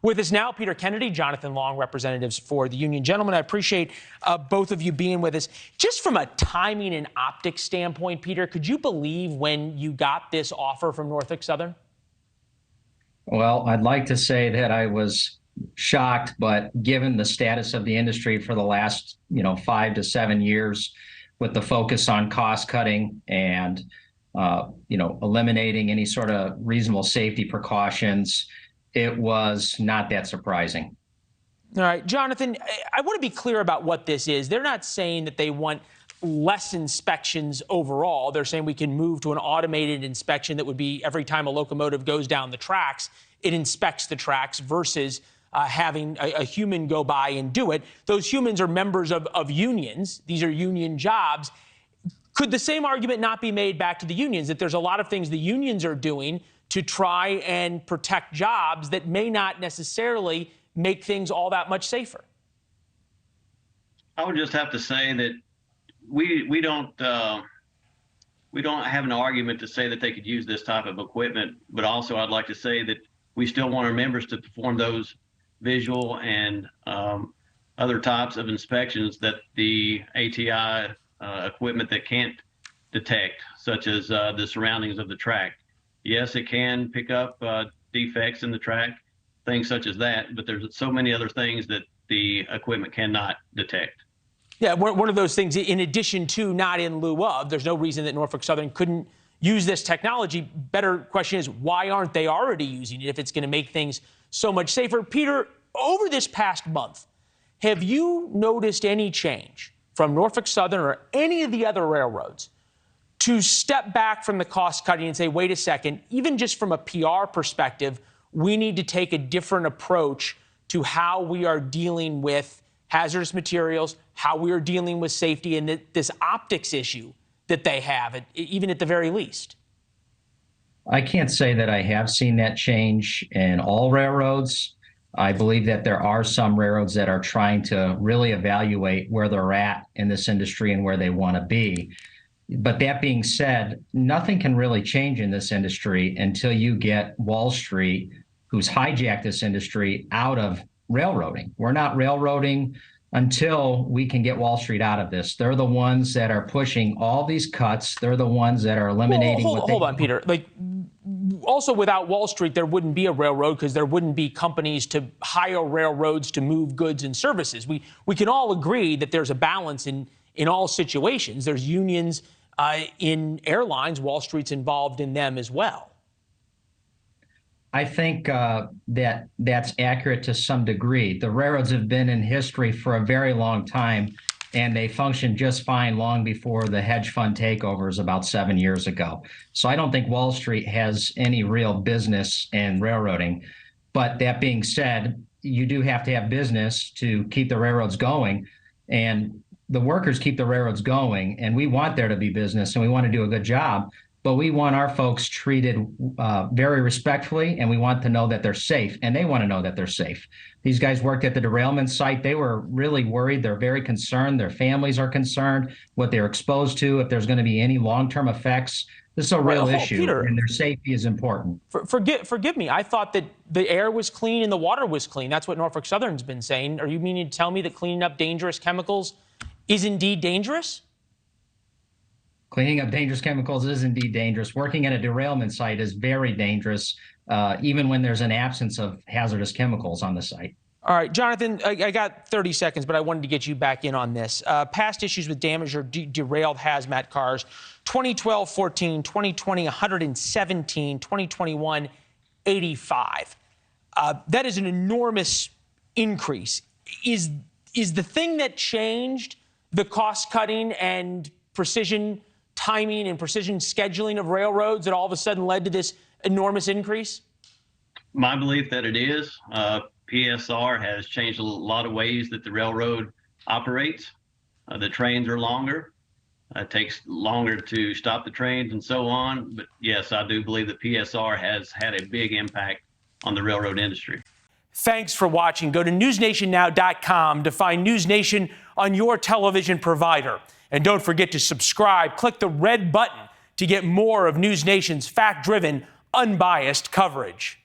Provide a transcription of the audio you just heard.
With us now, Peter Kennedy, Jonathan Long, representatives for the union. Gentlemen, I appreciate both of you being with us. Just from a timing and optics standpoint, Peter, could you believe when you got this offer from Norfolk Southern? Well, I'd like to say that I was shocked, but given the status of the industry for the last, 5 to 7 years, with the focus on cost cutting and, eliminating any sort of reasonable safety precautions, it was not that surprising. All right, Jonathan, I want to be clear about what this is. They're not saying that they want less inspections overall. They're saying we can move to an automated inspection that would be every time a locomotive goes down the tracks, it inspects the tracks versus having a human go by and do it. Those humans are members of unions. These are union jobs. Could the same argument not be made back to the unions, that there's a lot of things the unions are doing to try and protect jobs that may not necessarily make things all that much safer? I would just have to say that we don't have an argument to say that they could use this type of equipment, but also I'd like to say that we still want our members to perform those visual and other types of inspections that the ATI equipment that can't detect, such as the surroundings of the track. Yes, it can pick up defects in the track, things such as that, but there's so many other things that the equipment cannot detect. Yeah, one of those things, in addition to, not in lieu of, there's no reason that Norfolk Southern couldn't use this technology. Better question is, why aren't they already using it if it's going to make things so much safer? Peter, over this past month, have you noticed any change from Norfolk Southern or any of the other railroads to step back from the cost cutting and say, wait a second, even just from a PR perspective, we need to take a different approach to how we are dealing with hazardous materials, how we are dealing with safety, and this optics issue that they have, even at the very least? I can't say that I have seen that change in all railroads. I believe that there are some railroads that are trying to really evaluate where they're at in this industry and where they want to be. But that being said, nothing can really change in this industry until you get Wall Street, who's hijacked this industry, out of railroading. We're not railroading until we can get Wall Street out of this. They're the ones that are pushing all these cuts. They're the ones that are eliminating. Hold on, Peter. Also, without Wall Street, there wouldn't be a railroad because there wouldn't be companies to hire railroads to move goods and services. We can all agree that there's a balance in all situations. There's unions in airlines. Wall Street's involved in them as well. I think that's accurate to some degree. The railroads have been in history for a very long time, and they functioned just fine long before the hedge fund takeovers about 7 years ago. So I don't think Wall Street has any real business in railroading. But that being said, you do have to have business to keep the railroads going, and the workers keep the railroads going, and we want there to be business, and we want to do a good job. But we want our folks treated very respectfully, and we want to know that they're safe, and they want to know that they're safe. These guys worked at the derailment site. They were really worried. They're very concerned. Their families are concerned, what they're exposed to, if there's going to be any long-term effects. This is a real issue, Peter, and their safety is important. Forgive me. I thought that the air was clean and the water was clean. That's what Norfolk Southern's been saying. Are you meaning to tell me that cleaning up dangerous chemicals is indeed dangerous? Cleaning up dangerous chemicals is indeed dangerous. Working at a derailment site is very dangerous, even when there's an absence of hazardous chemicals on the site. All right, Jonathan, I got 30 seconds, but I wanted to get you back in on this. Past issues with damaged or derailed hazmat cars: 2012, 14, 2020, 117, 2021, 85. That is an enormous increase. Is the thing that changed the cost cutting and precision timing and precision scheduling of railroads that all of a sudden led to this enormous increase? My belief that it is. PSR has changed a lot of ways that the railroad operates. The trains are longer. It takes longer to stop the trains and so on. But yes, I do believe that PSR has had a big impact on the railroad industry. Thanks for watching. Go to newsnationnow.com to find NewsNation on your television provider. And don't forget to subscribe. Click the red button to get more of NewsNation's fact-driven, unbiased coverage.